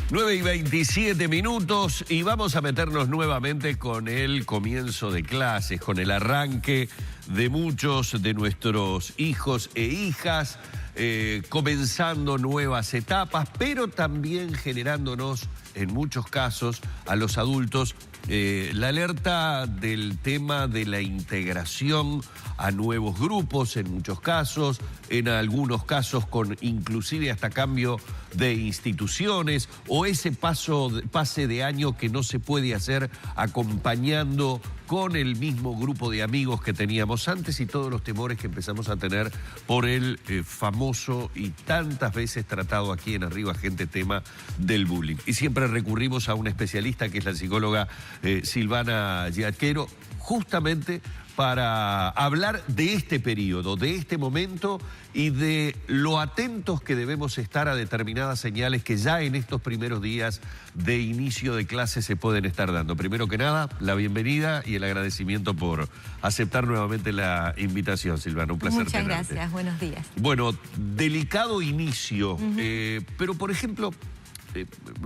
9:27 y vamos a meternos nuevamente con el comienzo de clases, con el arranque de muchos de nuestros hijos e hijas, comenzando nuevas etapas, pero también generándonos, en muchos casos, a los adultos, la alerta del tema de la integración a nuevos grupos, en muchos casos, en algunos casos con inclusive hasta cambio de instituciones, o ese pase de año que no se puede hacer acompañando con el mismo grupo de amigos que teníamos antes, y todos los temores que empezamos a tener por el famoso y tantas veces tratado aquí en Arriba Gente tema del bullying. Y siempre recurrimos a una especialista que es la psicóloga Silvana Giacchero, justamente para hablar de este periodo, de este momento y de lo atentos que debemos estar a determinadas señales que ya en estos primeros días de inicio de clase se pueden estar dando. Primero que nada, la bienvenida y el agradecimiento por aceptar nuevamente la invitación, Silvana. Un placer tenerte. Muchas gracias, buenos días. Bueno, delicado inicio, pero por ejemplo,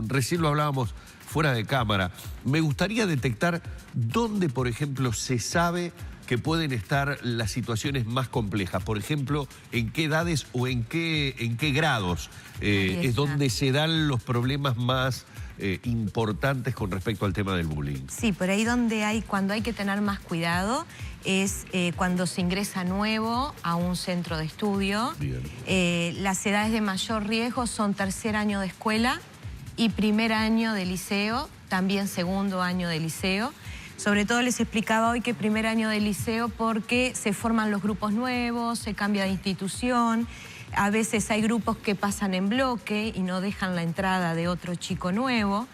recién lo hablábamos fuera de cámara, me gustaría detectar dónde, por ejemplo, se sabe que pueden estar las situaciones más complejas. Por ejemplo, en qué edades o en qué grados es donde se dan los problemas más importantes con respecto al tema del bullying. Sí, por ahí cuando hay que tener más cuidado es cuando se ingresa nuevo a un centro de estudio. Las edades de mayor riesgo son tercer año de escuela y primer año de liceo, también segundo año de liceo. Sobre todo les explicaba hoy que primer año de liceo porque se forman los grupos nuevos, se cambia de institución, a veces hay grupos que pasan en bloque y no dejan la entrada de otro chico nuevo.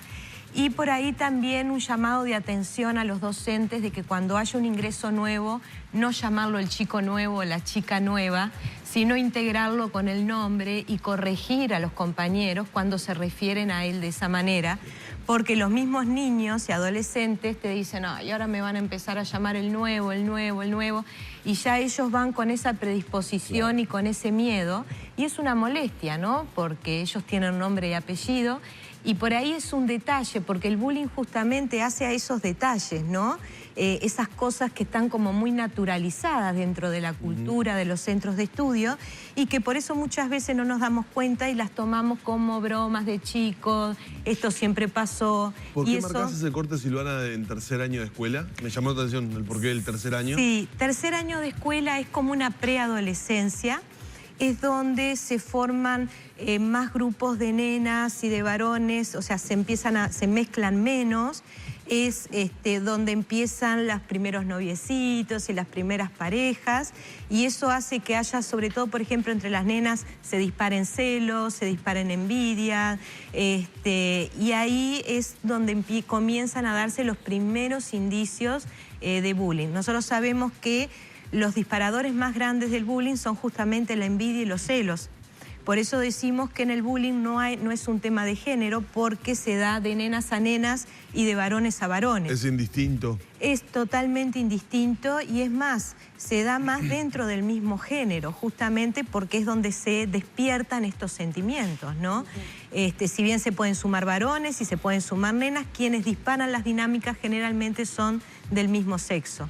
Y por ahí también un llamado de atención a los docentes de que cuando haya un ingreso nuevo, no llamarlo el chico nuevo o la chica nueva, sino integrarlo con el nombre y corregir a los compañeros cuando se refieren a él de esa manera, porque los mismos niños y adolescentes te dicen, ay, ahora me van a empezar a llamar el nuevo, el nuevo, el nuevo, y ya ellos van con esa predisposición y con ese miedo, y es una molestia, ¿no? Porque ellos tienen nombre y apellido, y por ahí es un detalle, porque el bullying justamente hace a esos detalles, ¿no? Esas cosas que están como muy naturalizadas dentro de la cultura de los centros de estudio y que por eso muchas veces no nos damos cuenta y las tomamos como bromas de chicos, esto siempre pasó. ¿Por qué marcás ese corte, Silvana, en tercer año de escuela? Me llamó la atención el porqué del tercer año. Sí, tercer año de escuela es como una preadolescencia, es donde se forman más grupos de nenas y de varones, o sea, se mezclan menos, es donde empiezan los primeros noviecitos y las primeras parejas, y eso hace que haya, sobre todo, por ejemplo, entre las nenas, se disparen celos, se disparen envidia, y ahí es donde comienzan a darse los primeros indicios de bullying. Nosotros sabemos que los disparadores más grandes del bullying son justamente la envidia y los celos. Por eso decimos que en el bullying no es un tema de género, porque se da de nenas a nenas y de varones a varones. Es indistinto. Es totalmente indistinto y es más, se da más dentro del mismo género, justamente porque es donde se despiertan estos sentimientos, ¿no? Si bien se pueden sumar varones y se pueden sumar nenas, quienes disparan las dinámicas generalmente son del mismo sexo.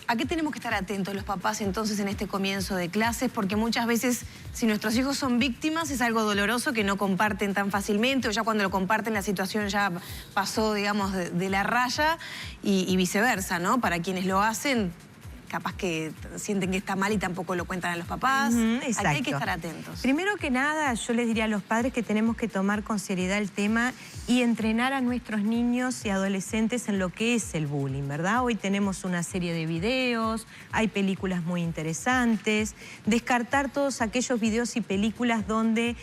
¿A qué tenemos que estar atentos los papás entonces en este comienzo de clases? Porque muchas veces, si nuestros hijos son víctimas, es algo doloroso que no comparten tan fácilmente, o ya cuando lo comparten la situación ya pasó, digamos, de la raya, y viceversa, ¿no? Para quienes lo hacen, capaz que sienten que está mal y tampoco lo cuentan a los papás. Exacto. ¿A qué hay que estar atentos? Primero que nada, yo les diría a los padres que tenemos que tomar con seriedad el tema y entrenar a nuestros niños y adolescentes en lo que es el bullying, ¿verdad? Hoy tenemos una serie de videos, hay películas muy interesantes. Descartar todos aquellos videos y películas donde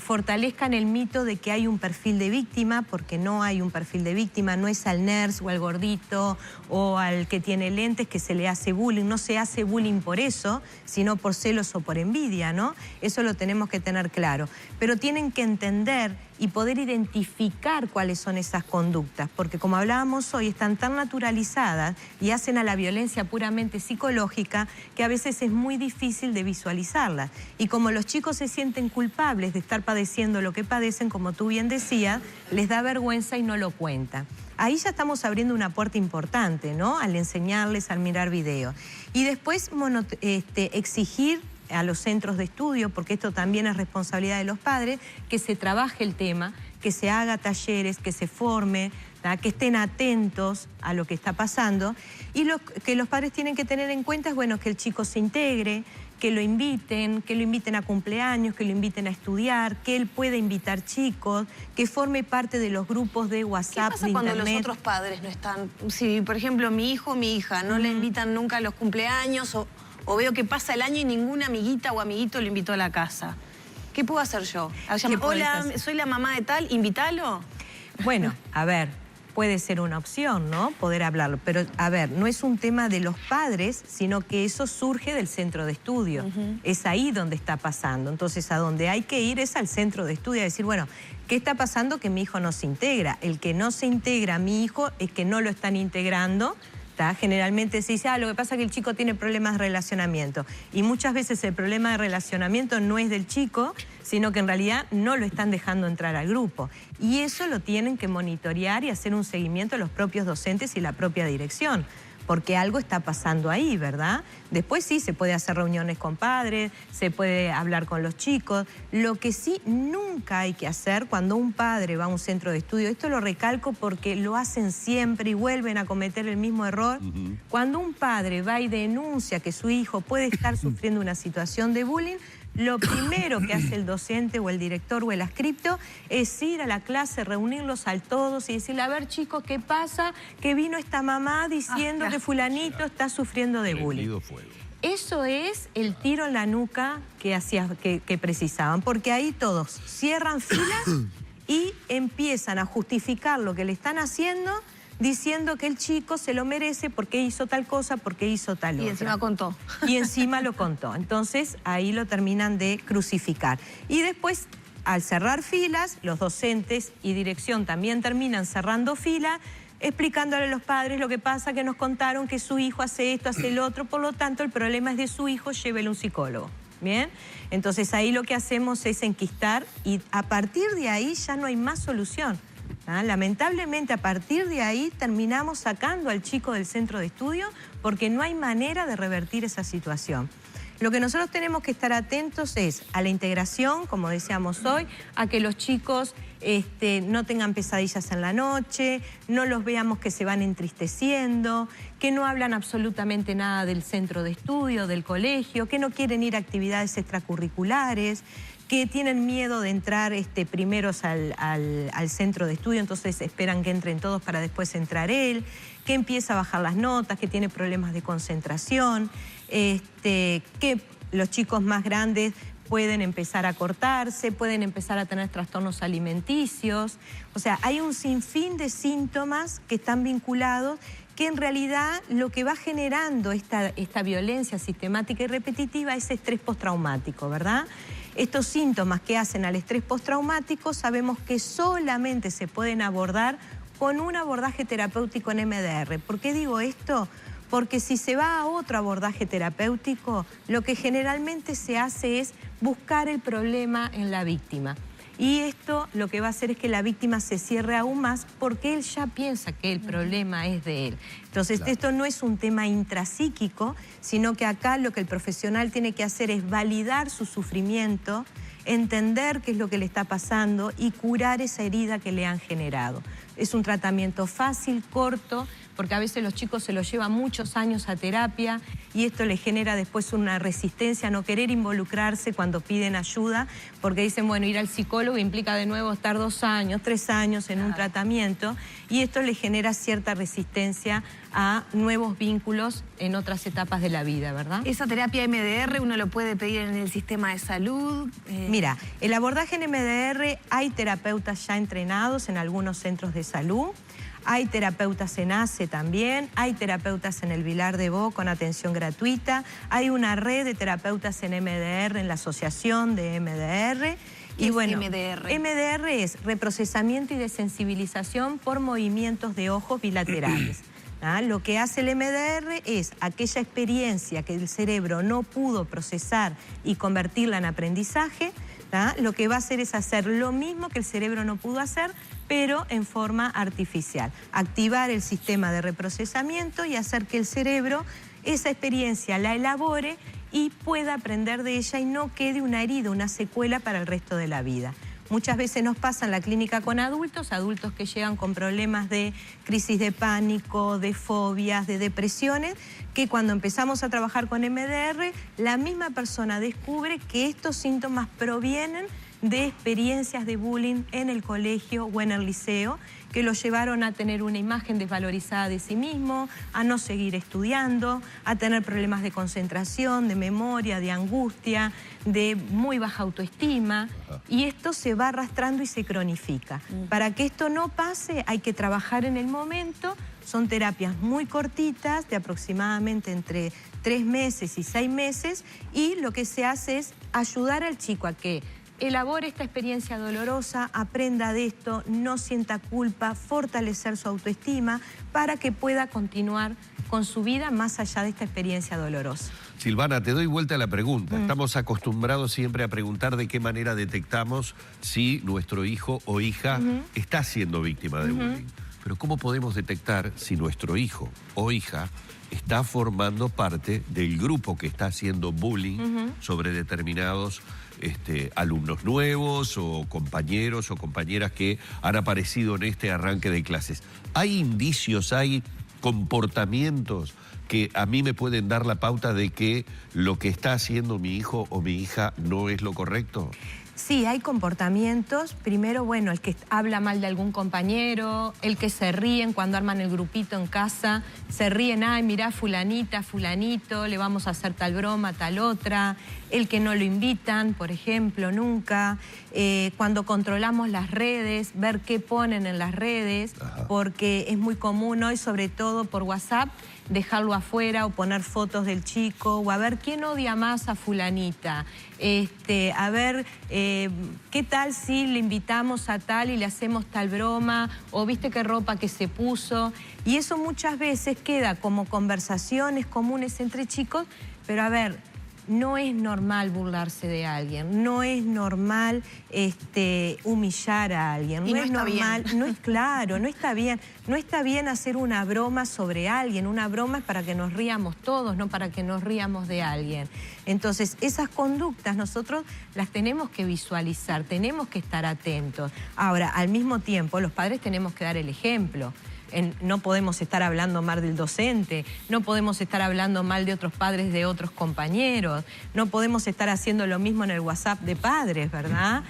fortalezcan el mito de que hay un perfil de víctima, porque no hay un perfil de víctima, no es al nerd o al gordito o al que tiene lentes que se le hace bullying, no se hace bullying por eso, sino por celos o por envidia, ¿no? Eso lo tenemos que tener claro. Pero tienen que entender y poder identificar cuáles son esas conductas, porque como hablábamos hoy, están tan naturalizadas y hacen a la violencia puramente psicológica que a veces es muy difícil de visualizarlas. Y como los chicos se sienten culpables de estar padeciendo lo que padecen, como tú bien decías, les da vergüenza y no lo cuentan. Ahí ya estamos abriendo una puerta importante, ¿no? Al enseñarles, al mirar videos. Y después exigir a los centros de estudio, porque esto también es responsabilidad de los padres, que se trabaje el tema, que se haga talleres, que se forme, que estén atentos a lo que está pasando. Y lo que los padres tienen que tener en cuenta es, bueno, que el chico se integre, que lo inviten a cumpleaños, que lo inviten a estudiar, que él pueda invitar chicos, que forme parte de los grupos de WhatsApp, ¿Qué pasa cuando los otros padres no están? Si, por ejemplo, mi hijo o mi hija no le invitan nunca a los cumpleaños o veo que pasa el año y ninguna amiguita o amiguito lo invitó a la casa. ¿Qué puedo hacer yo? Hola, soy la mamá de tal, invítalo. Bueno, a ver, puede ser una opción, ¿no? Poder hablarlo. Pero, a ver, no es un tema de los padres, sino que eso surge del centro de estudio. Es ahí donde está pasando. Entonces, a donde hay que ir es al centro de estudio, a decir, bueno, ¿qué está pasando que mi hijo no se integra? El que no se integra a mi hijo es que no lo están integrando. Generalmente se dice, lo que pasa es que el chico tiene problemas de relacionamiento. Y muchas veces el problema de relacionamiento no es del chico, sino que en realidad no lo están dejando entrar al grupo. Y eso lo tienen que monitorear y hacer un seguimiento a los propios docentes y la propia dirección, porque algo está pasando ahí, ¿verdad? Después sí, se puede hacer reuniones con padres, se puede hablar con los chicos. Lo que sí nunca hay que hacer cuando un padre va a un centro de estudio, esto lo recalco porque lo hacen siempre y vuelven a cometer el mismo error. Cuando un padre va y denuncia que su hijo puede estar sufriendo una situación de bullying, lo primero que hace el docente o el director o el adscripto es ir a la clase, reunirlos a todos y decirle, a ver chicos, ¿qué pasa? Que vino esta mamá diciendo que fulanito está sufriendo de bullying. Eso es el tiro en la nuca que precisaban, porque ahí todos cierran filas y empiezan a justificar lo que le están haciendo diciendo que el chico se lo merece porque hizo tal cosa, porque hizo tal otra. Y encima contó. Y encima lo contó. Entonces, ahí lo terminan de crucificar. Y después, al cerrar filas, los docentes y dirección también terminan cerrando filas, explicándole a los padres lo que pasa, que nos contaron que su hijo hace esto, hace el otro, por lo tanto, el problema es de su hijo, llévele un psicólogo. ¿Bien? Entonces, ahí lo que hacemos es enquistar y a partir de ahí ya no hay más solución. Lamentablemente, a partir de ahí terminamos sacando al chico del centro de estudio porque no hay manera de revertir esa situación. Lo que nosotros tenemos que estar atentos es a la integración, como decíamos hoy, a que los chicos no tengan pesadillas en la noche, no los veamos que se van entristeciendo, que no hablan absolutamente nada del centro de estudio, del colegio, que no quieren ir a actividades extracurriculares, que tienen miedo de entrar primeros al centro de estudio, entonces esperan que entren todos para después entrar él, que empieza a bajar las notas, que tiene problemas de concentración, que los chicos más grandes pueden empezar a cortarse, pueden empezar a tener trastornos alimenticios. O sea, hay un sinfín de síntomas que están vinculados que en realidad lo que va generando esta violencia sistemática y repetitiva es estrés postraumático, ¿verdad? Estos síntomas que hacen al estrés postraumático sabemos que solamente se pueden abordar con un abordaje terapéutico en MDR. ¿Por qué digo esto? Porque si se va a otro abordaje terapéutico, lo que generalmente se hace es buscar el problema en la víctima. Y esto lo que va a hacer es que la víctima se cierre aún más porque él ya piensa que el problema es de él. Entonces, esto no es un tema intrapsíquico, sino que acá lo que el profesional tiene que hacer es validar su sufrimiento, entender qué es lo que le está pasando y curar esa herida que le han generado. Es un tratamiento fácil, corto, porque a veces los chicos se los llevan muchos años a terapia y esto les genera después una resistencia a no querer involucrarse cuando piden ayuda, porque dicen, bueno, ir al psicólogo implica de nuevo estar 2 años, 3 años en un tratamiento y esto les genera cierta resistencia a nuevos vínculos en otras etapas de la vida, ¿verdad? ¿Esa terapia MDR uno lo puede pedir en el sistema de salud? Mira, el abordaje en MDR hay terapeutas ya entrenados en algunos centros de salud. Hay terapeutas en ACE también, hay terapeutas en el Vilar de Bo con atención gratuita, hay una red de terapeutas en MDR, en la asociación de MDR. ¿Qué es MDR? MDR es reprocesamiento y desensibilización por movimientos de ojos bilaterales. Lo que hace el MDR es aquella experiencia que el cerebro no pudo procesar y convertirla en aprendizaje, lo que va a hacer es hacer lo mismo que el cerebro no pudo hacer, pero en forma artificial. Activar el sistema de reprocesamiento y hacer que el cerebro esa experiencia la elabore y pueda aprender de ella y no quede una herida, una secuela para el resto de la vida. Muchas veces nos pasa en la clínica con adultos que llegan con problemas de crisis de pánico, de fobias, de depresiones, que cuando empezamos a trabajar con MDR, la misma persona descubre que estos síntomas provienen de experiencias de bullying en el colegio o en el liceo, que lo llevaron a tener una imagen desvalorizada de sí mismo, a no seguir estudiando, a tener problemas de concentración, de memoria, de angustia, de muy baja autoestima. Y esto se va arrastrando y se cronifica. Para que esto no pase hay que trabajar en el momento. Son terapias muy cortitas, de aproximadamente entre 3 meses y 6 meses, y lo que se hace es ayudar al chico a que elabore esta experiencia dolorosa, aprenda de esto, no sienta culpa, fortalecer su autoestima para que pueda continuar con su vida más allá de esta experiencia dolorosa. Silvana, te doy vuelta a la pregunta. Estamos acostumbrados siempre a preguntar de qué manera detectamos si nuestro hijo o hija está siendo víctima de bullying. Pero ¿cómo podemos detectar si nuestro hijo o hija está formando parte del grupo que está haciendo bullying sobre determinados alumnos nuevos o compañeros o compañeras que han aparecido en este arranque de clases? ¿Hay indicios, hay comportamientos que a mí me pueden dar la pauta de que lo que está haciendo mi hijo o mi hija no es lo correcto? Sí, hay comportamientos. Primero, bueno, el que habla mal de algún compañero, el que se ríen cuando arman el grupito en casa, se ríen, ay, mirá, fulanita, fulanito, le vamos a hacer tal broma, tal otra. El que no lo invitan, por ejemplo, nunca. Cuando controlamos las redes, ver qué ponen en las redes, porque es muy común hoy, sobre todo por WhatsApp, dejarlo afuera o poner fotos del chico, o a ver quién odia más a fulanita, a ver qué tal si le invitamos a tal y le hacemos tal broma, o viste qué ropa que se puso, y eso muchas veces queda como conversaciones comunes entre chicos, pero a ver, no es normal burlarse de alguien, no es normal humillar a alguien, no es normal, no es claro, no está bien. No está bien hacer una broma sobre alguien, una broma es para que nos ríamos todos, no para que nos ríamos de alguien. Entonces, esas conductas nosotros las tenemos que visualizar, tenemos que estar atentos. Ahora, al mismo tiempo, los padres tenemos que dar el ejemplo. No podemos estar hablando mal del docente, no podemos estar hablando mal de otros padres de otros compañeros, no podemos estar haciendo lo mismo en el WhatsApp de padres, ¿verdad?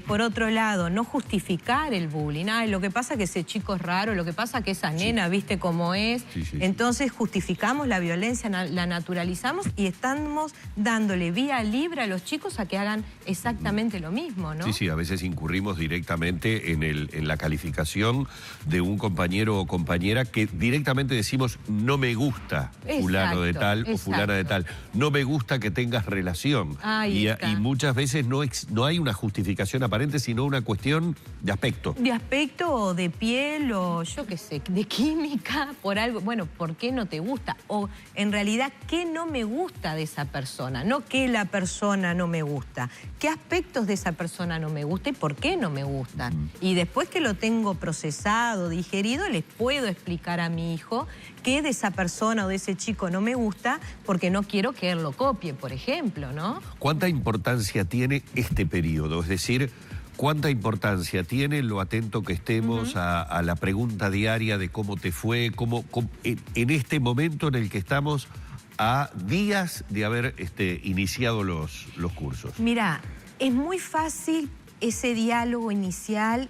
Por otro lado, no justificar el bullying. Lo que pasa es que ese chico es raro, lo que pasa es que esa nena, viste cómo es. Entonces justificamos la violencia, la naturalizamos y estamos dándole vía libre a los chicos a que hagan exactamente lo mismo, ¿no? Sí, a veces incurrimos directamente en la calificación de un compañero o compañera que directamente decimos no me gusta fulano de tal o fulana de tal. No me gusta que tengas relación. Y muchas veces no hay una justificación aparente, sino una cuestión de aspecto. De aspecto o de piel o yo qué sé, de química, por algo. Bueno, ¿por qué no te gusta? O en realidad, ¿qué no me gusta de esa persona? No que la persona no me gusta. ¿Qué aspectos de esa persona no me gusta y por qué no me gustan? Y después que lo tengo procesado, digerido, les puedo explicar a mi hijo que de esa persona o de ese chico no me gusta porque no quiero que él lo copie, por ejemplo, ¿no? ¿Cuánta importancia tiene este periodo? Es decir, ¿cuánta importancia tiene lo atento que estemos a la pregunta diaria de cómo te fue, en este momento en el que estamos a días de haber iniciado los cursos? Mira, es muy fácil ese diálogo inicial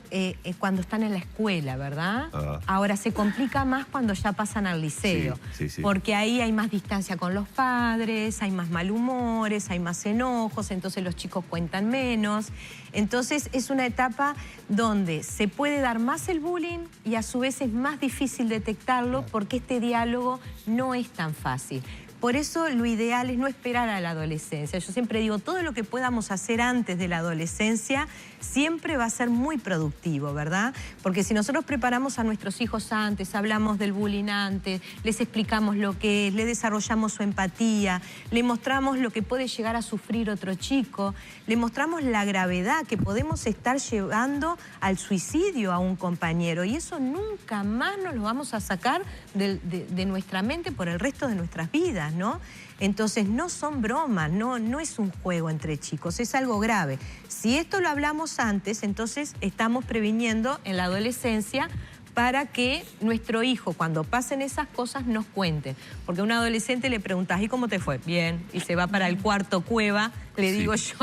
cuando están en la escuela, ¿verdad? Ahora se complica más cuando ya pasan al liceo, porque ahí hay más distancia con los padres, hay más malhumores, hay más enojos, entonces los chicos cuentan menos. Entonces es una etapa donde se puede dar más el bullying y a su vez es más difícil detectarlo porque este diálogo no es tan fácil. Por eso lo ideal es no esperar a la adolescencia. Yo siempre digo, todo lo que podamos hacer antes de la adolescencia siempre va a ser muy productivo, ¿verdad? Porque si nosotros preparamos a nuestros hijos antes, hablamos del bullying antes, les explicamos lo que es, le desarrollamos su empatía, le mostramos lo que puede llegar a sufrir otro chico, le mostramos la gravedad que podemos estar llevando al suicidio a un compañero. Y eso nunca más nos lo vamos a sacar de nuestra mente por el resto de nuestras vidas, ¿no? Entonces no son bromas, no es un juego entre chicos, es algo grave. Si esto lo hablamos antes, entonces estamos previniendo en la adolescencia para que nuestro hijo, cuando pasen esas cosas, nos cuente. Porque a un adolescente le preguntas, ¿y cómo te fue? Bien, y se va para el cuarto cueva, le digo yo,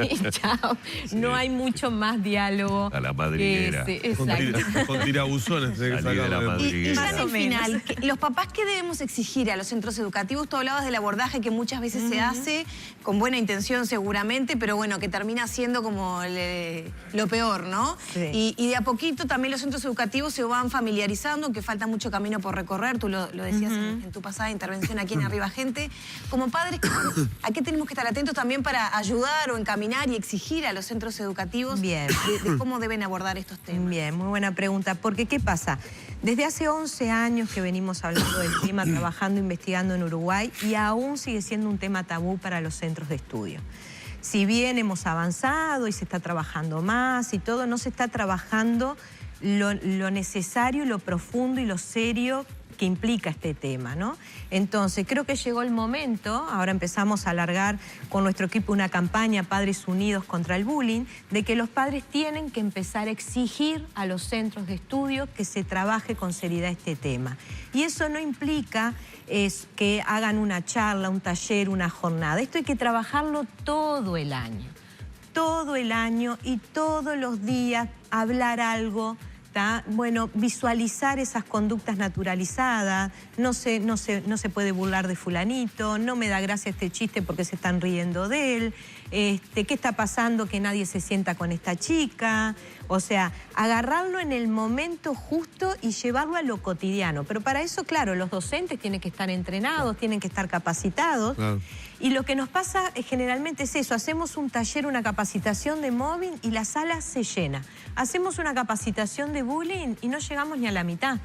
y chao. No hay mucho más diálogo. A la madriguera. Con tirabuzones. Y ya en el final, los papás, ¿qué debemos exigir a los centros educativos? Tú hablabas del abordaje que muchas veces se hace, con buena intención seguramente, pero bueno, que termina siendo como lo peor, ¿no? Sí. Y de a poquito también los centros educativos se van familiarizando, que falta mucho camino por recorrer, tú lo decías en tu pasada intervención aquí en Arriba Gente. Como padres, ¿a qué tenemos que estar atentos también para ayudar o encaminar y exigir a los centros educativos de cómo deben abordar estos temas? Bien, muy buena pregunta, porque ¿qué pasa? Desde hace 11 años que venimos hablando del tema, trabajando, investigando en Uruguay, y aún sigue siendo un tema tabú para los centros de estudio. Si bien hemos avanzado y se está trabajando más y todo, no se está trabajando lo necesario, lo profundo y lo serio que implica este tema, ¿no? Entonces, creo que llegó el momento, ahora empezamos a alargar con nuestro equipo una campaña Padres Unidos contra el Bullying, de que los padres tienen que empezar a exigir a los centros de estudio que se trabaje con seriedad este tema. Y eso no implica que hagan una charla, un taller, una jornada. Esto hay que trabajarlo todo el año y todos los días hablar algo. Bueno, visualizar esas conductas naturalizadas, no se puede burlar de fulanito, no me da gracia este chiste porque se están riendo de él, ¿qué está pasando que nadie se sienta con esta chica? O sea, agarrarlo en el momento justo y llevarlo a lo cotidiano. Pero para eso, claro, los docentes tienen que estar entrenados, tienen que estar capacitados. Claro. Y lo que nos pasa generalmente es eso, hacemos un taller, una capacitación de mobbing y la sala se llena. Hacemos una capacitación de bullying y no llegamos ni a la mitad.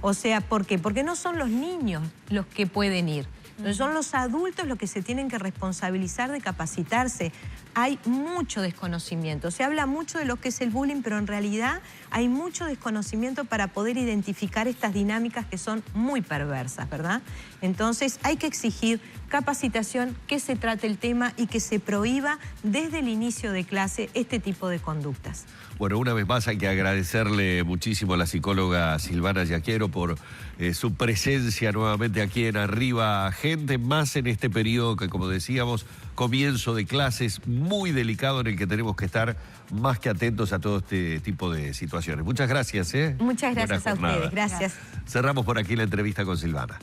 O sea, ¿por qué? Porque no son los niños los que pueden ir. Son los adultos los que se tienen que responsabilizar de capacitarse. Hay mucho desconocimiento. Se habla mucho de lo que es el bullying, pero en realidad hay mucho desconocimiento para poder identificar estas dinámicas que son muy perversas, ¿verdad? Entonces hay que exigir capacitación, que se trate el tema y que se prohíba desde el inicio de clase este tipo de conductas. Bueno, una vez más hay que agradecerle muchísimo a la psicóloga Silvana Yaquiero por su presencia nuevamente aquí en Arriba Gente, más en este periodo que, como decíamos, comienzo de clases muy delicado en el que tenemos que estar más que atentos a todo este tipo de situaciones. Muchas gracias. Muchas gracias a ustedes. Gracias. Cerramos por aquí la entrevista con Silvana.